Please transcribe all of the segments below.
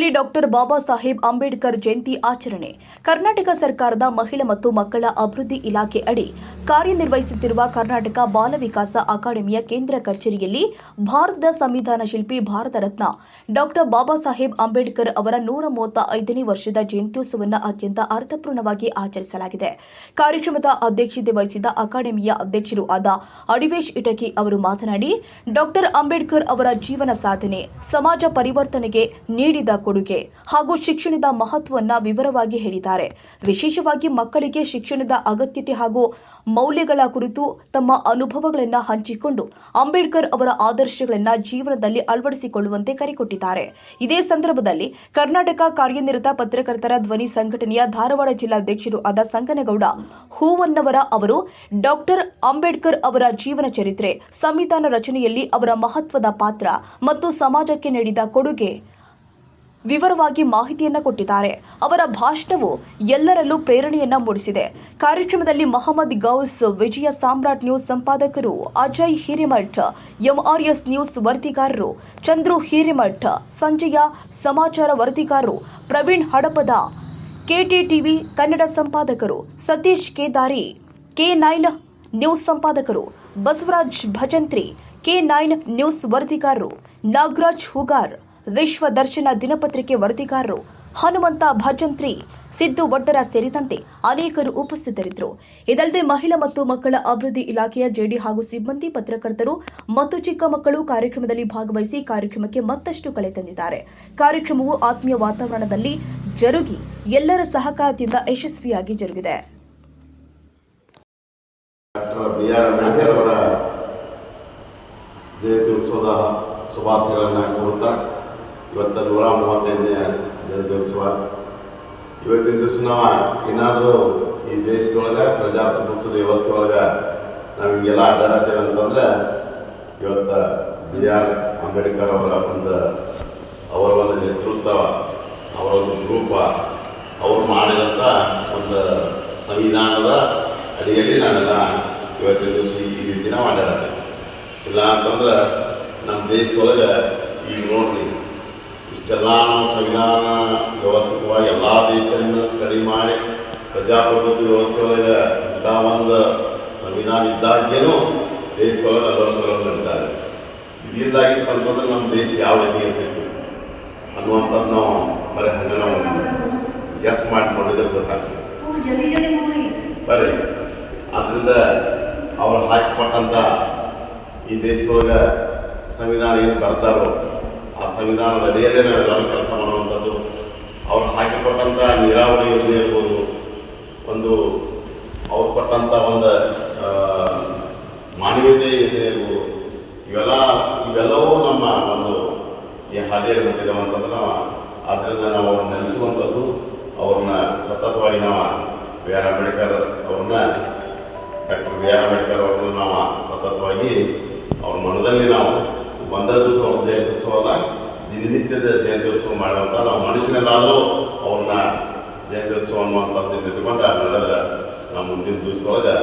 ನಗರದಲ್ಲಿ ಡಾಕ್ಟರ್ ಬಾಬಾ ಸಾಹೇಬ್ ಅಂಬೇಡ್ಕರ್ ಜಯಂತಿ ಆಚರಣೆ. ಕರ್ನಾಟಕ ಸರ್ಕಾರದ ಮಹಿಳಾ ಮತ್ತು ಮಕ್ಕಳ ಅಭಿವೃದ್ಧಿ ಇಲಾಖೆ ಅಡಿ ಕಾರ್ಯನಿರ್ವಹಿಸುತ್ತಿರುವ ಕರ್ನಾಟಕ ಬಾಲ ವಿಕಾಸ ಅಕಾಡೆಮಿಯ ಕೇಂದ್ರ ಕಚೇರಿಯಲ್ಲಿ ಭಾರತದ ಸಂವಿಧಾನ ಶಿಲ್ಪಿ ಭಾರತ ರತ್ನ ಡಾಕ್ಟರ್ ಬಾಬಾ ಸಾಹೇಬ್ ಅಂಬೇಡ್ಕರ್ ಅವರ 135ನೇ ವರ್ಷದ ಜಯಂತ್ಯೋತ್ಸವವನ್ನು ಅತ್ಯಂತ ಅರ್ಥಪೂರ್ಣವಾಗಿ ಆಚರಿಸಲಾಗಿದೆ. ಕಾರ್ಯಕ್ರಮದ ಅಧ್ಯಕ್ಷತೆ ವಹಿಸಿದ ಅಕಾಡೆಮಿಯ ಅಧ್ಯಕ್ಷರು ಆದ ಅಡಿವೇಶ್ ಇಟಕಿ ಅವರು ಮಾತನಾಡಿ, ಡಾಕ್ಟರ್ ಅಂಬೇಡ್ಕರ್ ಅವರ ಜೀವನ ಸಾಧನೆ, ಸಮಾಜ ಪರಿವರ್ತನೆಗೆ ನೀಡಿದ ಕೊಡುಗೆ ಹಾಗೂ ಶಿಕ್ಷಣದ ಮಹತ್ವವನ್ನು ವಿವರವಾಗಿ ಹೇಳಿದ್ದಾರೆ. ವಿಶೇಷವಾಗಿ ಮಕ್ಕಳಿಗೆ ಶಿಕ್ಷಣದ ಅಗತ್ಯತೆ ಹಾಗೂ ಮೌಲ್ಯಗಳ ಕುರಿತು ತಮ್ಮ ಅನುಭವಗಳನ್ನು ಹಂಚಿಕೊಂಡು ಅಂಬೇಡ್ಕರ್ ಅವರ ಆದರ್ಶಗಳನ್ನು ಜೀವನದಲ್ಲಿ ಅಳವಡಿಸಿಕೊಳ್ಳುವಂತೆ ಕರೆ ಕೊಟ್ಟಿದ್ದಾರೆ. ಇದೇ ಸಂದರ್ಭದಲ್ಲಿ ಕರ್ನಾಟಕ ಕಾರ್ಯನಿರತ ಪತ್ರಕರ್ತರ ಧ್ವನಿ ಸಂಘಟನೆಯ ಧಾರವಾಡ ಜಿಲ್ಲಾಧ್ಯಕ್ಷರು ಆದ ಸಂಗನಗೌಡ ಹೂವನ್ನವರ ಅವರು ಡಾಕ್ಟರ್ ಅಂಬೇಡ್ಕರ್ ಅವರ ಜೀವನ ಚರಿತ್ರೆ, ಸಂವಿಧಾನ ರಚನೆಯಲ್ಲಿ ಅವರ ಮಹತ್ವದ ಪಾತ್ರ ಮತ್ತು ಸಮಾಜಕ್ಕೆ ನೀಡಿದ ಕೊಡುಗೆ ವಿವರವಾಗಿ ಮಾಹಿತಿಯನ್ನು ಕೊಟ್ಟಿದ್ದಾರೆ. ಅವರ ಭಾಷಣವು ಎಲ್ಲರಲ್ಲೂ ಪ್ರೇರಣೆಯನ್ನ ಮೂಡಿಸಿದೆ. ಕಾರ್ಯಕ್ರಮದಲ್ಲಿ ಮಹಮ್ಮದ್ ಗೌಸ್, ವಿಜಯ ಸಾಮ್ರಾಟ್ ನ್ಯೂಸ್ ಸಂಪಾದಕರು, ಅಜಯ್ ಹಿರೇಮಠ್, ಎಂಆರ್ಎಸ್ ನ್ಯೂಸ್ ವರದಿಗಾರರು, ಚಂದ್ರು ಹಿರೇಮಠ್, ಸಂಜಯ ಸಮಾಚಾರ ವರದಿಗಾರರು, ಪ್ರವೀಣ್ ಹಡಪದ, ಕೆಟಿಟಿವಿ ಕನ್ನಡ ಸಂಪಾದಕರು, ಸತೀಶ್ ಕೇದಾರಿ, ಕೆ9 ನ್ಯೂಸ್ ಸಂಪಾದಕರು, ಬಸವರಾಜ್ ಭಜಂತ್ರಿ, ಕೆ9 ನ್ಯೂಸ್ ವರದಿಗಾರರು, ನಾಗರಾಜ್ ಹುಗಾರ್, ವಿಶ್ವ ದರ್ಶನ ದಿನಪತ್ರಿಕೆ ವರದಿಗಾರರು, ಹನುಮಂತ ಭಜಂತ್ರಿ, ಸಿದ್ದು ವಡ್ಡರ ಸೇರಿದಂತೆ ಅನೇಕರು ಉಪಸ್ಥಿತರಿದ್ದರು. ಇದಲ್ಲದೆ ಮಹಿಳಾ ಮತ್ತು ಮಕ್ಕಳ ಅಭಿವೃದ್ಧಿ ಇಲಾಖೆಯ ಜೆಡಿ ಹಾಗೂ ಸಿಬ್ಬಂದಿ, ಪತ್ರಕರ್ತರು ಮತ್ತು ಚಿಕ್ಕ ಮಕ್ಕಳು ಕಾರ್ಯಕ್ರಮದಲ್ಲಿ ಭಾಗವಹಿಸಿ ಕಾರ್ಯಕ್ರಮಕ್ಕೆ ಮತ್ತಷ್ಟು ಕಳೆ ತಂದಿದ್ದಾರೆ. ಕಾರ್ಯಕ್ರಮವು ಆತ್ಮೀಯ ವಾತಾವರಣದಲ್ಲಿ ಜರುಗಿ ಎಲ್ಲರ ಸಹಕಾರದಿಂದ ಯಶಸ್ವಿಯಾಗಿ ಜರುಗಿದೆ. ಜಯಂತ್ಯೋತ್ಸವದ ಶುಭಾಶಯಗಳನ್ನು ಕೋರುತ್ತಾ ಇವತ್ತು 135ನೇ ಜಯಂತ್ಯೋತ್ಸವ. ಇವತ್ತಿನ ದಿವಸ ನಾವು ಏನಾದರೂ ಈ ದೇಶದೊಳಗೆ ಪ್ರಜಾಪ್ರಭುತ್ವದ ವ್ಯವಸ್ಥೆ ಒಳಗೆ ನಾವು ಹಿಂಗೆಲ್ಲ ಅಡ್ಡಾಡತ್ತೇವೆ ಅಂತಂದ್ರೆ ಇವತ್ತು BR ಅಂಬೇಡ್ಕರ್ ಅವರ ಒಂದು ನೇತೃತ್ವ, ಅವರ ಒಂದು ಗ್ರೂಪ, ಅವರು ಮಾಡಿದಂಥ ಒಂದು ಸಂವಿಧಾನದ ಅಡಿಯಲ್ಲಿ ನಾವೆಲ್ಲ ಇವತ್ತಿನ ದಿವಸ ಈ ರೀತಿ ನಾವು ಅಡ್ಡಾಡತ್ತೇವೆ. ಇಲ್ಲ ಅಂತಂದ್ರೆ ನಮ್ಮ ದೇಶದೊಳಗೆ ಈಗ ನೋಡ್ರಿ, ಇಷ್ಟೆಲ್ಲ ನಾವು ಸಂವಿಧಾನ ವ್ಯವಸ್ಥಿತವಾಗಿ ಎಲ್ಲ ದೇಶವನ್ನು ಸ್ಟಡಿ ಮಾಡಿ ಪ್ರಜಾಪ್ರಭುತ್ವ ವ್ಯವಸ್ಥೆ ಒಳಗೆ ಇಂಥ ಒಂದು ಸಂವಿಧಾನ ಇದ್ದಾಗೇನು ದೇಶದೊಳಗೆ ಅಲವಡಿಕೆಗಳು ನಡೀತಾರೆ. ಇದಿದ್ದಾಗಿತ್ತಂತಂದ್ರೆ ನಮ್ಮ ದೇಶ ಯಾವ ರೀತಿ ಇರ್ತೈತಿ ಅನ್ನುವಂಥದ್ದು ನಾವು ಬರೀ ಹಂಗೆ ನಾವು ಗೆಸ್ ಮಾಡಿ ನೋಡಿದ್ರೆ ಗೊತ್ತಾಗ್ತದೆ. ಬರೀ ಅದರಿಂದ ಅವ್ರು ಹಾಕಿಕೊಟ್ಟಂಥ ಈ ದೇಶದೊಳಗೆ ಸಂವಿಧಾನ ಏನು ಬರ್ತಾರೋ ಆ ಸಂವಿಧಾನದ ಅಡಿಯಲ್ಲೇ ನಾವೆಲ್ಲರೂ ಕೆಲಸ ಮಾಡುವಂಥದ್ದು. ಅವ್ರು ಹಾಕಿಕೊಟ್ಟಂಥ ನೀರಾವರಿ ಯೋಜನೆ ಇರ್ಬೋದು, ಅವ್ರು ಕೊಟ್ಟಂಥ ಒಂದು ಮಾನವೀಯತೆ ಯೋಜನೆ ಇರ್ಬೋದು, ಇವೆಲ್ಲವೂ ನಮ್ಮ ಒಂದು ಈ ಹಾದಿಯಲ್ಲಿ ಮುಟ್ಟಿದ್ದೇವೆ ಅಂತಂದ್ರೆ ಆದ್ದರಿಂದ ನಾವು ಅವ್ರನ್ನ ನೆಲೆಸುವಂಥದ್ದು, ಅವ್ರನ್ನ ಸತತವಾಗಿ ನಾವು BR ಅಂಬೇಡ್ಕರ್ ಅವ್ರನ್ನ ಡಾಕ್ಟರ್ BR ಅಂಬೇಡ್ಕರ್ ಅವ್ರನ್ನ ನಾವು ಸತತವಾಗಿ ಅವ್ರ ಮನದಲ್ಲಿ ನಾವು ಒಂದೇ ದಿವಸ ಒಂದು ಜಯಂತ್ಯೋತ್ಸವ ಅಲ್ಲ, ದಿನನಿತ್ಯದ ಜಯಂತ್ಯೋತ್ಸವ ಮಾಡುವಂಥ ನಾವು ಮನುಷ್ಯನಲ್ಲಾದರೂ ಅವ್ರನ್ನ ಜಯಂತ್ಯೋತ್ಸವ ಅನ್ನುವಂಥದ್ದು ಇಟ್ಕೊಂಡು ನಡೆದ್ರೆ ನಾವು ಮುಂದಿನ ದಿವಸದೊಳಗೆ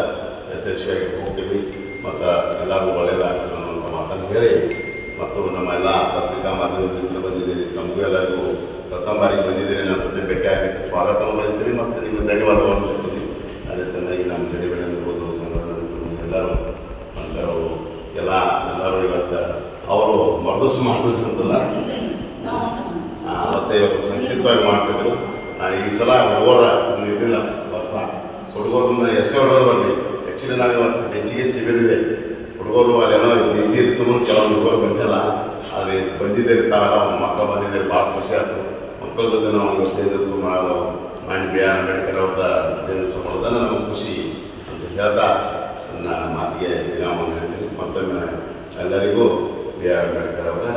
ಯಶಸ್ವಿಯಾಗಿ ಹೋಗ್ತೀವಿ ಮತ್ತು ಎಲ್ಲರಿಗೂ ಒಳ್ಳೆಯದಾಗ್ತದೆ ಅನ್ನುವಂಥ ಮಾತನ್ನು ಹೇಳಿ, ಮತ್ತು ನಮ್ಮ ಎಲ್ಲ ಪತ್ರಿಕಾ ಮಾಧ್ಯಮ ಮಿತ್ರರು ಬಂದಿದ್ದೀರಿ, ನಮಗೂ ಎಲ್ಲರಿಗೂ ಪ್ರಥಮ ಬಾರಿಗೆ ಬಂದಿದ್ದೀರಿ. ನನ್ನ ಜೊತೆ ಭೇಟಿ ಆಗಲಿಕ್ಕೆ ಸ್ವಾಗತವನ್ನು ಬಯಸ್ತೀನಿ ಮತ್ತು ನಿಮಗೆ ಧನ್ಯವಾದವನ್ನು ಕೊಡ್ತೀನಿ. ಅದೇ ಚೆನ್ನಾಗಿ ನಮ್ಮ ಜಡಿಬೇಡ ಇರ್ಬೋದು, ಸಂಘಟನೆ ಎಲ್ಲರೂ ಎಲ್ಲರೂ ಇವತ್ತು ಅವರು ಮರ್ದಸ್ಸು ಮಾಡಬೇಕಂತಲ್ಲ, ಮತ್ತು ಇವತ್ತು ಸಂಕ್ಷಿಪ್ತವಾಗಿ ಮಾಡ್ತಿದ್ರು. ನಾನು ಈ ಸಲ ಹುಡುಗರ ಇರಲಿಲ್ಲ, ವರ್ಷ ಹುಡುಗರನ್ನ ಎಷ್ಟೇ ಹುಡುಗರು ಬರಲಿ, ಆ್ಯಕ್ಚುಲಿ ನಾವು ಇವತ್ತು ಬೇಸಿಗೆ ಶಿಬಿರಿದೆ, ಹುಡುಗರು ಅಲ್ಲೆಲ್ಲೋ ಬೇಸಿಗೆ ಸಂಬಂಧ ಕೆಲವು ಹುಡುಗರು ಬಂದಿಲ್ಲ, ಆದರೆ ಬಂದಿದ್ದೇವೆ, ತಾವೆಲ್ಲ ಮಕ್ಕಳು ಬಂದಿದ್ದೇವೆ, ಭಾಳ ಖುಷಿ ಆಯಿತು. ಮಕ್ಕಳ ಜೊತೆ ನಾವು ಜಯಂತ್ಯೋತ್ಸವ ಮಾಡೋದು, BR ಅಂಬೇಡ್ಕರ್ ಅವ್ರದ ಜಯಂತ್ಯೋತ್ಸವ ಮಾಡೋದನ್ನು ನಮಗೆ ಖುಷಿ ಅಂತ ಹೇಳ್ತಾ ನನ್ನ ಮಾತಿಗೆ ವಿರಾಮ ನೀಡ್ತೀನಿ. ಮತ್ತೊಮ್ಮೆ ಎಲ್ಲರಿಗೂ BR ಅಂಬೇಡ್ಕರ್ ಅವರ